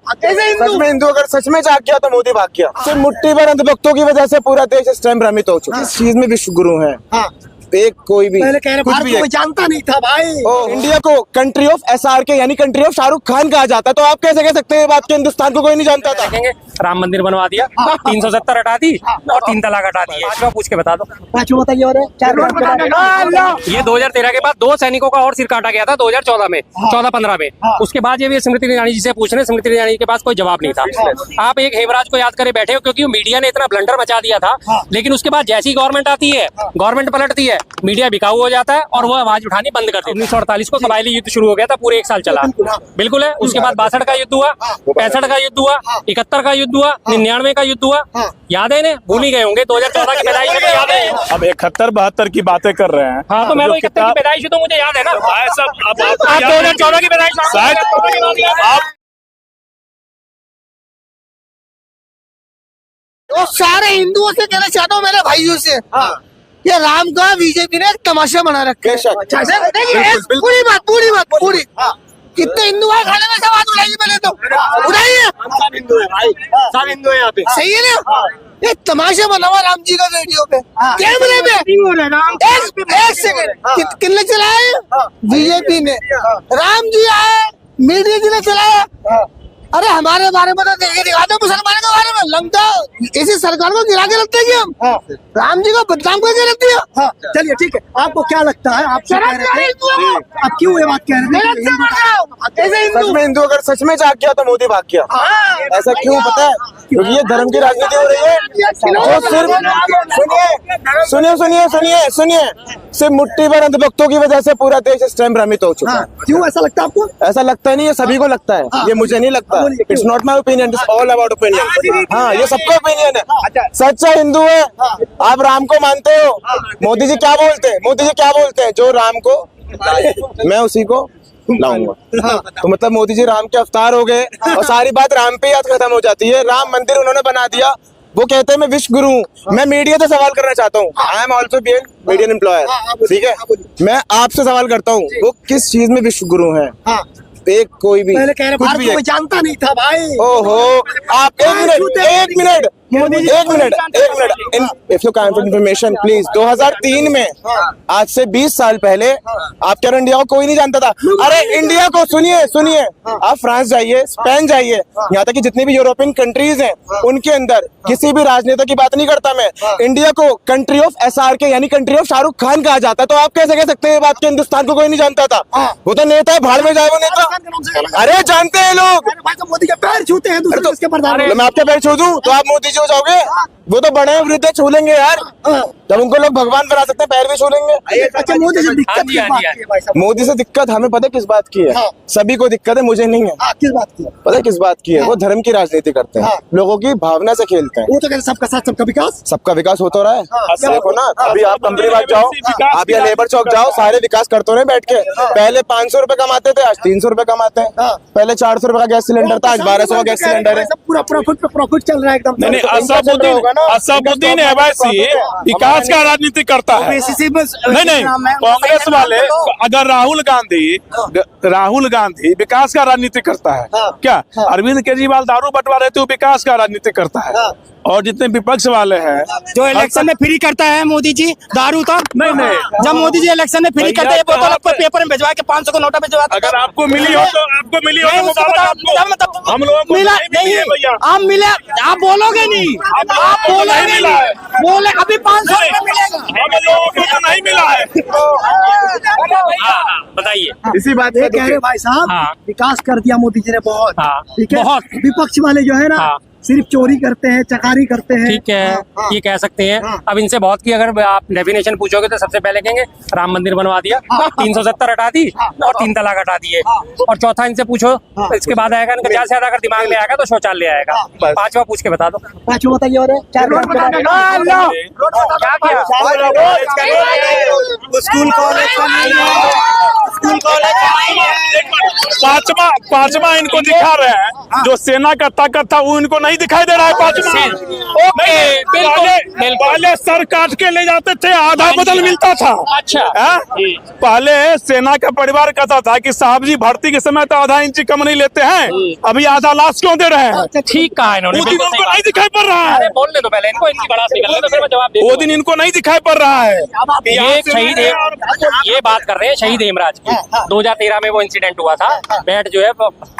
सच में हिंदू अगर सच में जाग गया तो मोदी भाग गया। सिर्फ मुट्ठी भर अंधभक्तों की वजह से पूरा देश इस टाइम भ्रमित हो चुका है। इस चीज में विश्व गुरु है। एक कोई भी पहले कह रहे भारत को जानता नहीं था भाई। इंडिया को कंट्री ऑफ SRK यानी कंट्री ऑफ शाहरुख खान कहा जाता है, तो आप कैसे कह सकते हैं बात के हिंदुस्तान को कोई नहीं जानता था। देखेंगे राम मंदिर बनवा दिया, 370 हटा दी और 3 तलाक हटा दिए। पांचवा पूछ के बता दो। पांचवा बताइए। और ये 2013 के बाद 2 सैनिकों का और सिर काटा गया था 2014 में, 14-15 में। उसके बाद ये भी स्मृति ईरानी जी से पूछ रहे हैं, स्मृति ईरानी के पास कोई जवाब नहीं था। आप एक हेमराज को याद करे बैठे हो क्योंकि मीडिया ने इतना ब्लंडर मचा दिया था, लेकिन उसके बाद जैसी गवर्नमेंट आती है, गवर्नमेंट पलटती है, मीडिया बिकाऊ हो जाता है और वो आवाज उठानी बंद कर देती है। 1948 को कबायली युद्ध शुरू हो गया था, पूरे 1 साल चला। बिल्कुल है। उसके बाद 62 का युद्ध हुआ, 65 का युद्ध हुआ, 71 का युद्ध हुआ, 99 का युद्ध हुआ। याद है इन्हें? भूल ही गए होंगे। 2014 की पैदाइश है तो याद है। अब 71-72 की बातें कर रहे हैं। हाँ तो मैं 71 की पैदाइश तो मुझे याद है ना। अब 2014 की पैदाइश तो सारे हिंदुओं से कहना चाहता हूँ, मेरे भाइयों से, ये राम का बीजेपी ने एक तमाशा बना रखा है। पूरी कितने हिंदू है खाने में, सब हाथ उठाइए पहले तो उठाइए। सब हिंदू है भाई, सब हिंदू है यहाँ पे। सही है ना? ये तमाशा बना हुआ राम जी का वीडियो पे, कैमरे पे। एक सेकंड, किसने चलाया? बीजेपी ने। राम जी आए, मीडिया जी ने चलाया। अरे हमारे बारे में तो देखे दिखाते मुसलमानों के बारे में, लगता इसी सरकार को गिरा के रखते हैं कि हम राम जी को बदनाम करके रखते हैं। चलिए ठीक है, आपको क्या लगता है? आप क्या कह रहे थे? आप क्यों ये बात कह रहे थे? सच में हिंदू अगर सच में जाग गया तो मोदी भाग गया। ऐसा क्यों पता है? क्योंकि ये धर्म की राजनीति हो रही है। जो सिर्फ सुनिए सिर्फ मुट्ठी भर अंधभक्तों की वजह से पूरा देश इस टाइम भ्रमित हो चुका है। क्यों ऐसा लगता है आपको? ऐसा लगता नहीं, ये सभी को लगता है, ये मुझे नहीं लगता। It's not my opinion, it's all about opinion. हाँ, ये सबका ओपिनियन है। सच्चा हिंदू है। आप राम को मानते हो, मोदी जी क्या बोलते हैं? जो राम को मैं उसी को लाऊंगा। तो मतलब मोदी जी राम के अवतार हो गए और सारी बात राम पे याद खत्म हो जाती है। राम मंदिर उन्होंने बना दिया, वो कहते हैं मैं विश्व गुरु हूँ। मैं मीडिया से सवाल करना चाहता हूँ। I am also being median employer, ठीक है? मैं आपसे सवाल करता हूँ, वो किस चीज में विश्व गुरु है? एक कोई भी। पहले कह रहे भारत को जानता नहीं था भाई। ओहो, आप एक minute if you kind information please. 2003 में, आज से 20 साल पहले, आप कह रहे इंडिया को कोई नहीं जानता था। अरे इंडिया को सुनिए, आप फ्रांस जाइए, स्पेन जाइए, यहाँ तक कि जितनी भी यूरोपियन कंट्रीज हैं, उनके अंदर किसी भी राजनेता की बात नहीं करता मैं। इंडिया को कंट्री ऑफ SRK यानी कंट्री ऑफ शाहरुख खान कहा जाता है, तो आप कैसे कह सकते हैं बात के हिंदुस्तान को कोई नहीं जानता था? वो तो नेता है, भाड़ में जाए वो नेता। अरे जानते हैं लोग। मोदी के पैर छूते हैं दूसरे देश के प्रधान। मैं आपके पैर छू दूं तो आप मोदी जी हो जाओगे? वो तो बड़े वृद्ध छू लेंगे यार, जब उनको लोग भगवान बना सकते हैं, पैर भी छू लेंगे। अच्छा, मोदी से दिक्कत किस बात की है भाई साहब? मोदी से दिक्कत हमें पता है किस बात की है। सभी को दिक्कत है, मुझे नहीं है। किस बात की है? पता है किस बात की है? वो धर्म की राजनीति करते हैं, लोगों की भावना से खेलते हैं। वो तो कहते सबका साथ सबका विकास। सबका विकास हो तो रहा है। देखो ना, अभी आप कंपनी बाग जाओ, आप यहाँ लेबर चौक जाओ, सारे विकास करते रहे बैठ के। पहले 500 रुपए कमाते थे, आज 300 रुपए कमाते हैं। पहले 400 रुपए का गैस सिलेंडर था, आज 1200 का गैस सिलेंडर है। पूरा प्रॉफिट चल रहा है एकदम। असदुद्दीन अवैसी विकास का राजनीति करता है। नहीं, कांग्रेस वाले, अगर राहुल गांधी विकास का राजनीति करता है क्या? अरविंद केजरीवाल दारू बंटवा रहे थे, विकास का राजनीति करता है। और जितने विपक्ष वाले हैं, जो इलेक्शन में फ्री करता है मोदी जी दारू, तो नहीं, जब मोदी जी इलेक्शन में फ्री करते हैं, बोतल आपको पेपर में भिजवा के 500 का नोटा भिजवा। अगर आपको मिली हो तो हम लोगों को मिला नहीं। आप मिले, आप बोलोगे नहीं, आप बोलोगे नहीं, बोले अभी 500 रुपए मिलेगा। हम लोगों को तो नहीं मिला है। बताइए। इसी बात ये कह रहे भाई साहब, विकास कर दिया मोदी जी ने बहुत। ठीक है, विपक्ष वाले जो है ना, सिर्फ चोरी करते हैं, चकारी करते हैं। ठीक है, ये कह सकते हैं। अब इनसे बहुत की अगर आप डेफिनेशन पूछोगे तो सबसे पहले कहेंगे राम मंदिर बनवा दिया, 370 हटा दी और 3 तलाक हटा दिए। और चौथा इनसे पूछो, इसके बाद आएगा इनका ज्यादा से ज्यादा अगर दिमाग में आएगा तो शौचालय आएगा। पांचवा पूछ के बता दो। पांचवा बताइए। और स्कूल पांचवा इनको दिखा रहे हैं। जो सेना का ताकत था वो इनको नहीं दिखाई दे रहा है पांचवा। ओके, बिल्कुल। पहले सर काट के ले जाते थे, आधा बदल मिलता था। अच्छा। पहले सेना का परिवार कहता था कि साहब जी भर्ती के समय तो आधा इंच कम नहीं लेते हैं, अभी आधा लाश क्यों दे रहे हैं? ठीक कहा इन्होंने, वो दिन बिल्कुल सही उनको बात। नहीं दिखाई पड़ रहा है। अरे बोलने दो पहले इनको, इनकी बड़ास निकलने दो, फिर मैं जवाब वो दूंगा। दिन इनको नहीं दिखाई पड़ रहा है। ये शहीद ये बात कर रहे हैं शहीद हेमराज की। 2013 में वो इंसिडेंट हुआ था, बैट जो है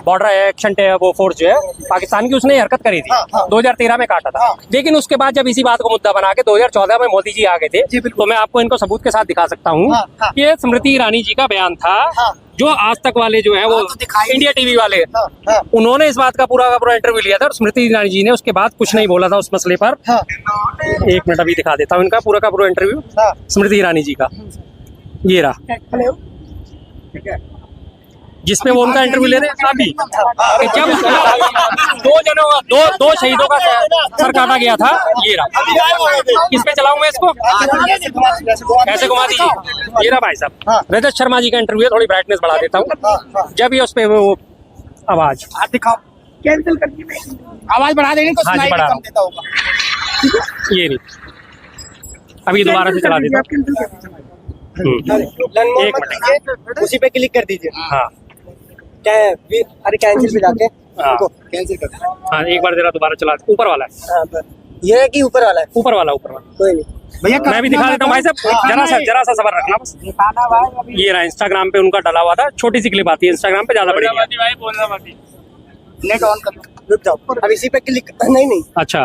बॉर्डर एक्शन वो फोर्स जो है पाकिस्तान की, उसने हरकत करी थी, 2013 में काटा था। लेकिन उसके बाद जब इसी बात को मुद्दा बना के 2014 में मोदी जी आ गए थे, तो मैं आपको इनको सबूत के साथ दिखा सकता हूँ कि ये स्मृति ईरानी जी का बयान था, जो आज तक वाले जो है वो इंडिया टीवी वाले, उन्होंने इस बात का पूरा इंटरव्यू लिया था और स्मृति ईरानी जी ने उसके बाद कुछ नहीं बोला था उस मसले पर। एक मिनट अभी दिखा देता हूँ इनका पूरा का पूरा इंटरव्यू स्मृति ईरानी जी का, ये रहा, जिसमें वो उनका इंटरव्यू ले रहे हैं अभी, कि जब दो शहीदों का सर काटा गया था। ये रहा, किस पे चलाऊं मैं इसको, कैसे घुमा दीजिए, ये रहा भाई साहब रजत शर्मा जी का इंटरव्यू है, थोड़ी ब्राइटनेस बढ़ा देता हूँ। जब ये उस पे वो आवाज दिखाओ, कैंसिल कर दी, आवाज बढ़ा देंगे तो सुनाई बढ़ा कम देता होगा। ये नहीं, अभी दोबारा से चला देता हूँ। एक मिनट, उसी पे क्लिक कर दीजिए। हाँ अरे कैंसिल पे जाके हाँ। कैंसिल कर दो। हाँ, एक बार जरा दोबारा चला, ऊपर वाला है, ये है कि ऊपर वाला है? ऊपर वाला कोई नहीं भैया मैं भी दिखा देता हूँ भाई साहब, जरा सा सबर रखना बस। ये रहा, इंस्टाग्राम पे उनका डाला हुआ था, छोटी सी क्लिप आती है इंस्टाग्राम पे, ज्यादा बड़ी नहीं। नेट ऑन कर लो। रुक जाओ, अब इसी पे क्लिक नहीं। अच्छा,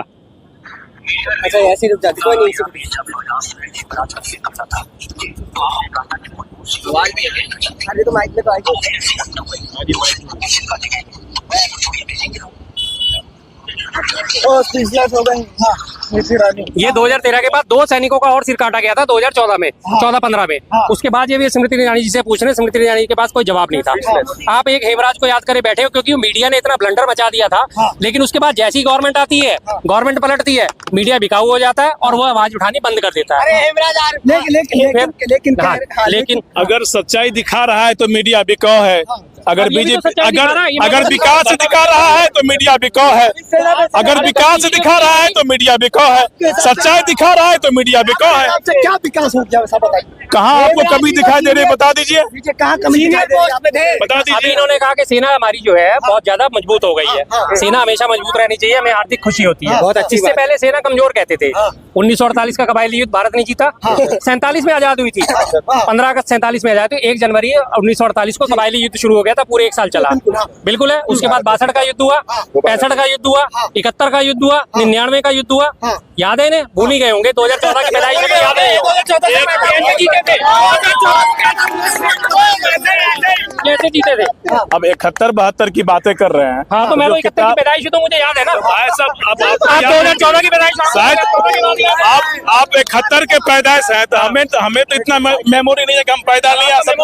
अच्छा ऐसे रुक जाती, कोई नहीं। अरे तो माइक में तो आएगी। हो गई। ये 2013 के बाद 2 सैनिकों का और सिर काटा गया था 2014 में, 14-15 में। उसके बाद ये भी स्मृति ईरानी जी से पूछ रहे हैं, स्मृति ईरानी के पास कोई जवाब नहीं था। आप एक हेमराज को याद करे बैठे हो, क्योंकि मीडिया ने इतना ब्लंडर मचा दिया था, लेकिन उसके बाद जैसी गवर्नमेंट आती है, गवर्नमेंट पलटती है, मीडिया बिकाऊ हो जाता है और वो आवाज उठानी बंद कर देता है। लेकिन अगर सच्चाई दिखा रहा है तो मीडिया बिकाऊ है, अगर बीजेपी अगर विकास दिखा रहा है तो मीडिया बिकाऊ है, अगर विकास दिखा रहा है तो मीडिया बिकाऊ है, सच्चाई दिखा रहा है तो मीडिया बिकाऊ है। क्या विकास हो गया सब बताइए। कहाँ आपको कमी दिखाई दे रही है, बता दीजिए, कहाँ कमी दिखाई दे रही है? बता अभी दीजिए। इन्होंने कहा कि सेना हमारी जो है बहुत ज्यादा मजबूत हो गई है, सेना हमेशा मजबूत रहनी चाहिए, हमें आर्थिक खुशी होती है। बहुत अच्छी इससे बात। पहले सेना कमजोर कहते थे। 1948 का कबायली युद्ध भारत नहीं जीता, 47 में आजाद हुई थी, 15 अगस्त 47 में आजाद हुई, 1 जनवरी 1948 को कबायली युद्ध शुरू हो गया था, पूरे 1 साल चला। बिल्कुल है। उसके बाद 62 का युद्ध हुआ, 65 का युद्ध हुआ, 71 का युद्ध हुआ, 99 का युद्ध हुआ, याद है इन्हें? भूल ही गए होंगे। 2014 की पैदाइश में याद है, कैसे जीते थे। अब 71-72 की बातें कर रहे हैं। हाँ, तो मैं तो 71 की पैदाइश तो मुझे याद है ना। भाई साहब, अब आप 2014 की पैदाइश शायद आप 71 के पैदाइश है, तो हमें तो इतना मेमोरी नहीं है कि हम पैदा लिया सब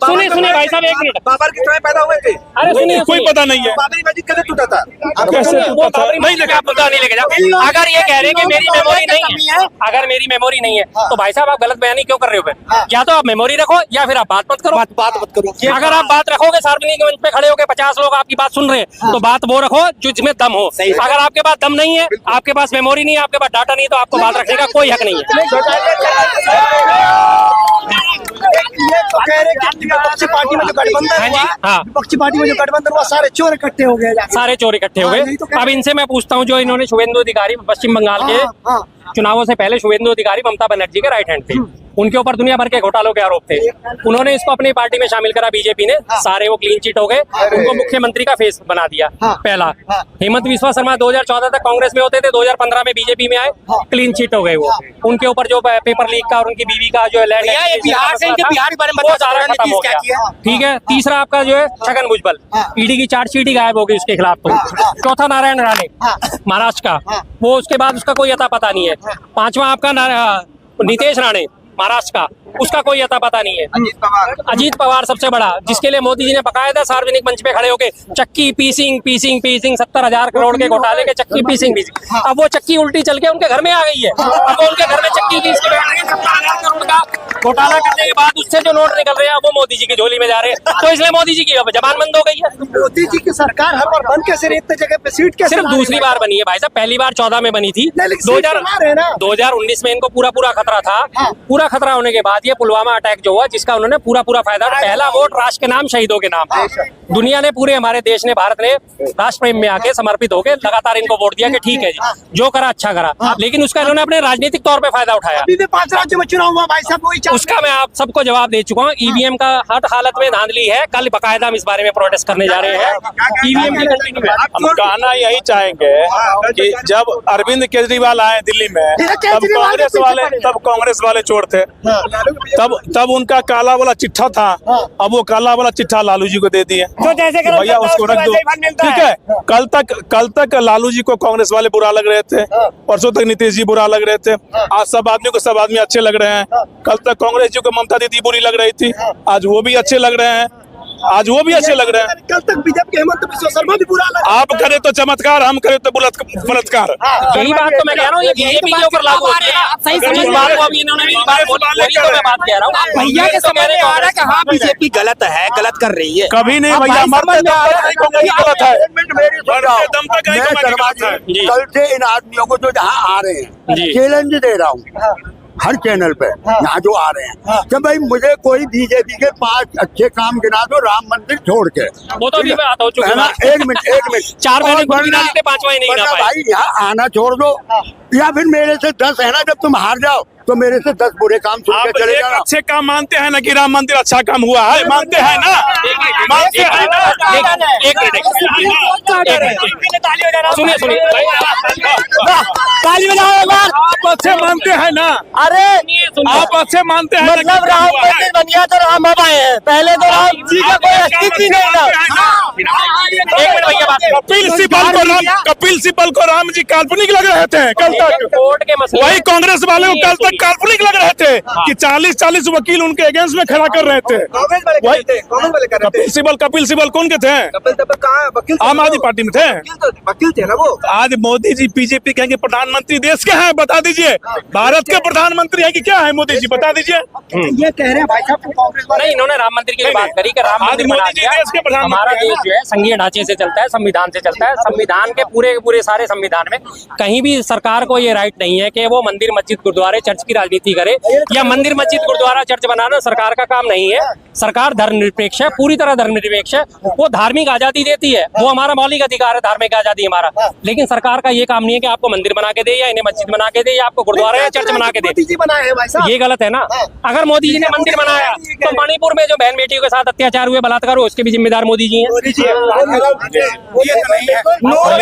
सुनिए भाई साहब, 1 मिनट। बाबर किस समय पैदा हुए थे? अरे सुनिए, कोई पता नहीं है। बाबरी मस्जिद कैसे टूटा था? कैसे वो बाबरी नहीं लेके, आप पता नहीं लेके जाओ। अगर ये कह रहे हैं कि मेरी मेमोरी नहीं है, अगर मेरी मेमोरी नहीं है, तो भाई साहब आप गलत बयानी क्यों कर रहे हो फिर? या तो आप मेमोरी रखो या फिर आप बात मत करो। बात मत करो। अगर आप बात रखोगे, सार्वजनिक मंच पे खड़े होकर 50 लोग आपकी बात सुन रहे हैं, तो बात वो रखो जिसमें दम हो। अगर आपके पास दम नहीं है, आपके पास मेमोरी नहीं है, आपके पास डाटा नहीं है, तो आपको बात रखने का कोई हक नहीं है। विपक्षी पार्टी में जो गठबंधन हाँ जी, हुआ, हाँ। विपक्षी पार्टी में जो गठबंधन हुआ, सारे चोर इकट्ठे हो गए। सारे चोर इकट्ठे हो गए। अब इनसे मैं पूछता हूँ, जो इन्होंने शुभेंदु अधिकारी पश्चिम बंगाल के चुनावों से पहले शुभेंदु अधिकारी ममता बनर्जी के राइट हैंड थे, उनके ऊपर दुनिया भर के घोटालों के आरोप थे। उन्होंने इसको अपनी पार्टी में शामिल करा, बीजेपी ने, सारे वो क्लीन चिट हो गए, उनको मुख्यमंत्री का फेस बना दिया। पहला हेमंत बिस्वा शर्मा 2014 तक कांग्रेस में होते थे, 2015 में बीजेपी में आए, क्लीन चिट हो गए वो। उनके ऊपर जो पेपर लीक का और उनकी बीवी का जो है बिहार से इनके बिहार के बारे में वो बता सारा रहे हैं, खत्म हो नीतीश क्या गया। किया? ठीक है। तीसरा आपका जो है छगन भुजबल, ईडी की चार्जशीट ही गायब हो गई उसके खिलाफ। तो चौथा नारायण राणे महाराष्ट्र का, वो उसके बाद उसका कोई अता पता नहीं है। पांचवा आपका नीतीश राणे महाराष्ट्र का, उसका कोई अता पता नहीं है। अजीत पवार सबसे बड़ा, जिसके लिए मोदी जी ने बकायदा सार्वजनिक मंच पे खड़े होके चक्की पीसिंग 70,000 करोड़ के घोटाले के चक्की पीसिंग। अब वो चक्की उल्टी चल के उनके घर में आ गई है। अब वो उनके घर में चक्की पीस के बैठ रही है। 70,000 करोड़ का घोटाला करने के बाद उससे जो नोट निकल रहे हैं वो मोदी जी की झोली में जा रहे हैं, तो इसलिए मोदी जी की जबान बंद हो गई है। मोदी जी की सरकार हर बार बन कैसे रही, इतने जगह पे सीट कैसे सिर्फ ला रहे दूसरी हैं? बार बनी है भाई साहब, पहली बार 14 में बनी थी। नहीं, लेकिन सीट तो ला रहे हैं ना। 2019 में इनको पूरा खतरा था। हाँ। पूरा खतरा होने के बाद ये पुलवामा अटैक जो हुआ, जिसका उन्होंने पूरा फायदा, पहला वोट राष्ट्र के नाम, शहीदों के नाम। दुनिया ने, पूरे हमारे देश ने, भारत ने राष्ट्र प्रेम में आके समर्पित होकर लगातार इनको वोट दिया कि ठीक है जी, जो करा अच्छा करा, लेकिन उसका इन्होंने अपने राजनीतिक तौर पे फायदा उठाया। अभी भी 5 राज्यों में चुनाव हुआ भाई साहब, वही उसका मैं आप सबको जवाब दे चुका हूँ। ईवीएम का हर हालत में धांधली है। कल बकायदा हम इस बारे में प्रोटेस्ट करने जा रहे हैं। ईवीएम की कंटिन्यू है। हम कहना यही चाहेंगे कि जब अरविंद केजरीवाल आए दिल्ली में, तब कांग्रेस वाले चोर थे। तब उनका काला वाला चिट्ठा था, अब वो काला वाला चिट्ठा लालू जी को दे दिए। भैया उसको रख दो, ठीक है। कल तक लालू जी को कांग्रेस वाले बुरा लग रहे थे, परसों तक नीतीश जी बुरा लग रहे थे, आज सब आदमी को सब आदमी अच्छे लग रहे हैं। कल तक कांग्रेस जी को ममता दीदी बुरी लग रही थी, आज वो भी अच्छे लग रहे हैं। कल तक बीजेपी के हेमंत बिस्वा शर्मा भी बुरा लगा। आप करे तो चमत्कार, हम करे तो बलात्कार। यही बात तो मैं कह रहा हूँ, ये बीजेपी के ऊपर लागू होती है। सही समझ बात को अभी इन्होंने बात बोली, तो मैं बात कह रहा हूँ। भैया के समय में आ रहा है कि हाँ बीजेपी गलत है, गलत कर रही है। कभी नहीं भैया, मरते दम तक नहीं कांग्रेस गलत है। मरते दम तक नहीं कांग्रेस गलत है। कल से इन आदमियों को जो जहाँ आ रहे हैं, चैलेंज दे रहा हूँ हर चैनल पे, यहाँ जो आ रहे हैं कि भाई मुझे कोई बीजेपी के 5 अच्छे काम गिना दो राम मंदिर छोड़ के। वो तो अभी मैं आता हूँ, है ना, एक मिनट 4 महीने गिना देते, 5वां ही नहीं गिना पाए। भाई यहाँ आना छोड़ दो, या फिर मेरे से 10 है ना, जब तुम हार जाओ तो मेरे से 10 बुरे काम सुन के चले जाना। अच्छे काम मानते हैं ना कि राम मंदिर अच्छा काम हुआ है, मानते हैं ना, मानते हैं ना। एक मिनट सुनिए ताली बजाओ एक बार। आप अच्छे मानते हैं ना, अरे आप अच्छे मानते हैं ना कि मतलब राम मंदिर बन गया तो राम अब आए हैं, पहले तो राम जी का कोई अस्तित्व ही नहीं था। एक मिनट भैया बात, कपिल सिब्बल को राम जी काल्पनिक लग रहे थे कल तक। कोर्ट के मसले, वही कांग्रेस वाले को कल तक काल्पनिक लग रहे थे कि 40 वकील उनके अगेंस्ट में खड़ा कर रहे थे। कपिल सिब्बल कौन के थे? आम आदमी पार्टी में थे, वकील थे ना वो। आज मोदी जी बीजेपी कहेंगे प्रधानमंत्री देश के हैं, बता दीजिए। भारत के प्रधानमंत्री है कि क्या है मोदी जी, बता दीजिए। ये कह रहे हैं भाई साहब कांग्रेस वाले। नहीं, इन्होंने राम मंदिर की बात करी कि राम मंदिर बना दिया। हमारा देश जो है संघीय ढांचे से चलता है, संविधान से चलता है। संविधान के पूरे सारे संविधान में कहीं भी सरकार को ये राइट नहीं है कि वो मंदिर मस्जिद गुरुद्वारे चर्च की राजनीति करे, या मंदिर मस्जिद गुरुद्वारा चर्च बनाना सरकार का काम नहीं है। सरकार धर्मनिरपेक्ष है, पूरी तरह धर्मनिरपेक्ष है। वो धार्मिक आजादी देती है, वो हमारा मौलिक अधिकार है, धार्मिक आजादी हमारा। लेकिन सरकार का ये काम नहीं है कि आपको मंदिर बना के दे, या इन्हें मस्जिद बना के दे, या आपको गुरुद्वारा या चर्च बना के दे। मोदी जी बनाए हैं भाई साहब, ये गलत है ना। अगर मोदी जी ने मंदिर बनाया तो मणिपुर में जो बहन बेटियों के साथ अत्याचार हुए, बलात्कार हुए, उसके भी जिम्मेदार मोदी जी हैं।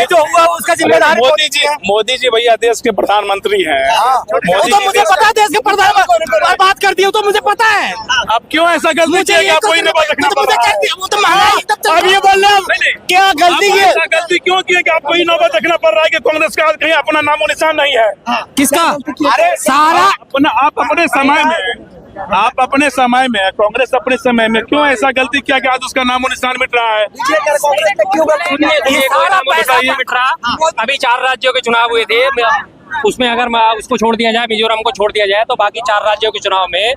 जो हुआ उसका जिम्मेदार मोदी जी भैया देश के प्रधानमंत्री हैं। वो तो मुझे पता है, देश के प्रधानमंत्री बात कर दी हो तो मुझे पता है। अब क्यों ऐसा गलती किया कि आपको ही नहीं पता रखना पड़ा? अब ये बोल रहे हैं क्या गलती की? ऐसा गलती क्यों की कि आपको ही नौबत रखना पड़ रहा है कि कांग्रेस का कहीं अपना नामो निशान नहीं है? किसका? अरे सारा आप अपने समय में कांग्रेस अपने समय में क्यों ऐसा गलती किया कि आज उसका नामो निशान मिट रहा है? अभी 4 राज्यों के चुनाव हुए थे, उसमें अगर उसको छोड़ दिया जाए, मिजोरम को छोड़ दिया जाए, तो बाकी 4 राज्यों के चुनाव में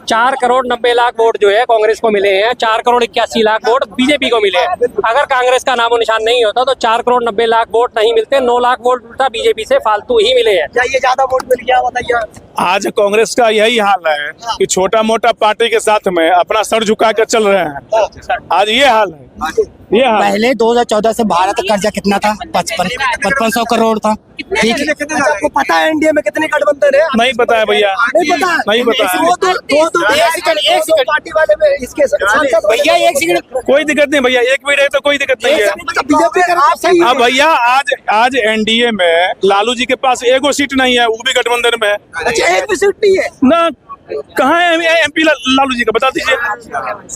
4 करोड़ 90 लाख वोट जो है कांग्रेस को मिले हैं, 4 करोड़ 81 लाख वोट बीजेपी को मिले हैं। अगर कांग्रेस का नामो निशान नहीं होता तो 4 करोड़ 90 लाख वोट नहीं मिलते, 9 लाख वोट उल्टा बीजेपी से फालतू ही मिले हैं। क्या ये ज्यादा वोट मिल गया बताइए? आज कांग्रेस का यही हाल है कि छोटा मोटा पार्टी के साथ में अपना सर झुका कर चल रहे हैं। आज ये हाल है, ये हाल। पहले 2014 से भारत का कर्जा कितना था? 5500 करोड़ था। ठीक है, आपको पता है एनडीए में कितने गठबंधन है? नहीं पता है भैया, नहीं पता, नहीं पता है। एक सेकंड पार्टी वाले में इसके सांसद भैया 1 सेकंड, कोई दिक्कत नहीं भैया, एक भी रहे तो कोई दिक्कत नहीं है। बीजेपी का सही है। अब भैया आज एनडीए में लालू जी के पास एगो सीट नहीं है, वो भी गठबंधन में है अच्छा, एक भी सीट नहीं है ना। कहाँ है एमपी लालू जी का, बता दीजिए।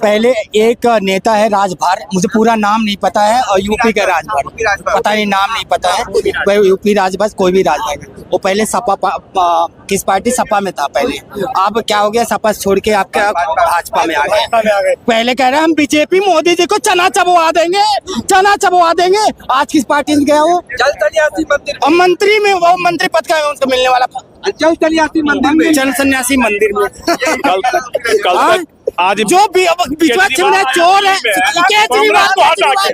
पहले एक नेता है राजभर, मुझे पूरा नाम नहीं पता है, और यूपी का राजभर पता नहीं, नाम नहीं पता है। वह यूपी राजभर, कोई भी राजभर, वो पहले सपा किस पार्टी, सपा में था पहले। अब क्या हो गया, सपा छोड़ के आपके भाजपा में आ गए। पहले कह रहे हैं हम बीजेपी मोदी जी को चना चबवा देंगे, चना चबवा देंगे। आज किस पार्टी में गया वो, और मंत्री में, वो मंत्री पद का उनको मिलने वाला जल सन्यासी मंदिर में, जन सन्यासी मंदिर में। कल तक आज जो भी विपक्ष में चोर है, केजरीवाल को हटा के,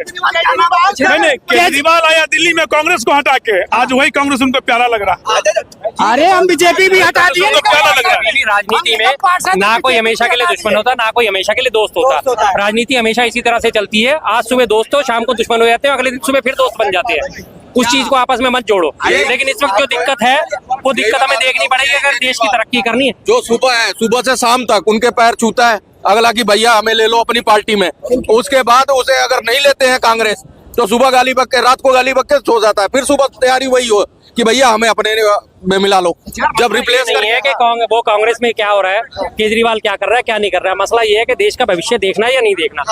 नहीं केजरीवाल आया दिल्ली में कांग्रेस को हटा के, आज वही कांग्रेस उनको प्यारा लग रहा। अरे हम बीजेपी भी हटा दिए। उनको प्यारा लग रहा है। राजनीति में ना कोई हमेशा के लिए दुश्मन होता, ना कोई हमेशा के लिए दोस्त होता। राजनीति हमेशा इसी तरह से चलती है, आज सुबह दोस्त हो, शाम को दुश्मन हो जाते हैं, अगले दिन सुबह फिर दोस्त बन जाते हैं। उस चीज को आपस में मत जोड़ो। लेकिन इस वक्त जो दिक्कत है, वो दिक्कत हमें देखनी पड़ेगी अगर देश की तरक्की करनी है। जो सुबह है, सुबह से शाम तक उनके पैर छूता है अगला कि भैया हमें ले लो अपनी पार्टी में। उसके बाद उसे अगर नहीं लेते हैं कांग्रेस, तो सुबह गाली बक के, रात को गाली बक के सो जाता है, फिर सुबह तैयारी वही हो कि भैया हमें अपने में मिला लो। जब रिप्लेस नहीं है कि वो कांग्रेस में क्या हो रहा है, केजरीवाल क्या कर रहा है, क्या नहीं कर रहा है। मसला ये है कि देश का भविष्य देखना है या नहीं देखना,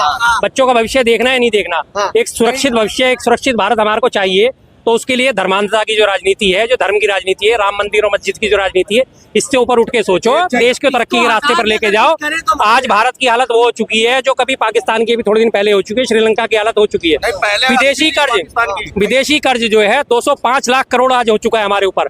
बच्चों का भविष्य देखना है या नहीं देखना। एक सुरक्षित भविष्य, एक सुरक्षित भारत हमारे को चाहिए, तो उसके लिए धर्मांधता की जो राजनीति है, जो धर्म की राजनीति है, राम मंदिर और मस्जिद की जो राजनीति है, इससे ऊपर उठ के सोचो, देश को तरक्की के रास्ते पर लेके जाओ। आज भारत की हालत वो हो चुकी है जो कभी पाकिस्तान की भी थोड़े दिन पहले हो चुकी है, श्रीलंका की हालत हो चुकी है। विदेशी कर्ज जो है 205 लाख करोड़ आज हो चुका है हमारे ऊपर।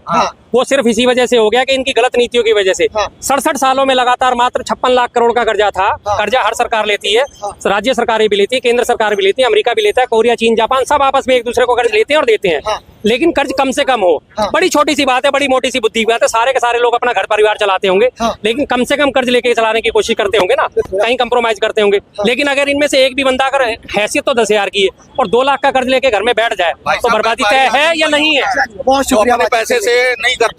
वो सिर्फ इसी वजह से हो गया कि इनकी गलत नीतियों की वजह से। 67 सालों में लगातार मात्र 56 लाख करोड़ का कर्जा था। कर्जा हर सरकार लेती है, राज्य सरकारें भी लेती है, केंद्र सरकार भी लेती है, अमेरिका भी लेता है, कोरिया, चीन, जापान सब आपस में एक दूसरे को कर्ज लेते हैं और देते हैं। लेकिन कर्ज कम से कम हो, बड़ी छोटी सी बात है, बड़ी मोटी सी बुद्धि की बात है। सारे के सारे लोग अपना घर परिवार चलाते होंगे, लेकिन कम से कम कर्ज लेके चलाने की कोशिश करते होंगे ना, कहीं कंप्रोमाइज करते होंगे। लेकिन अगर इनमें से एक भी बंदा अगर हैसियत तो 10,000 की है और 2 लाख का कर्ज लेके घर में बैठ जाए, तो बर्बादी तय है या नहीं है? बहुत शुक्रिया। पैसे से नहीं करता।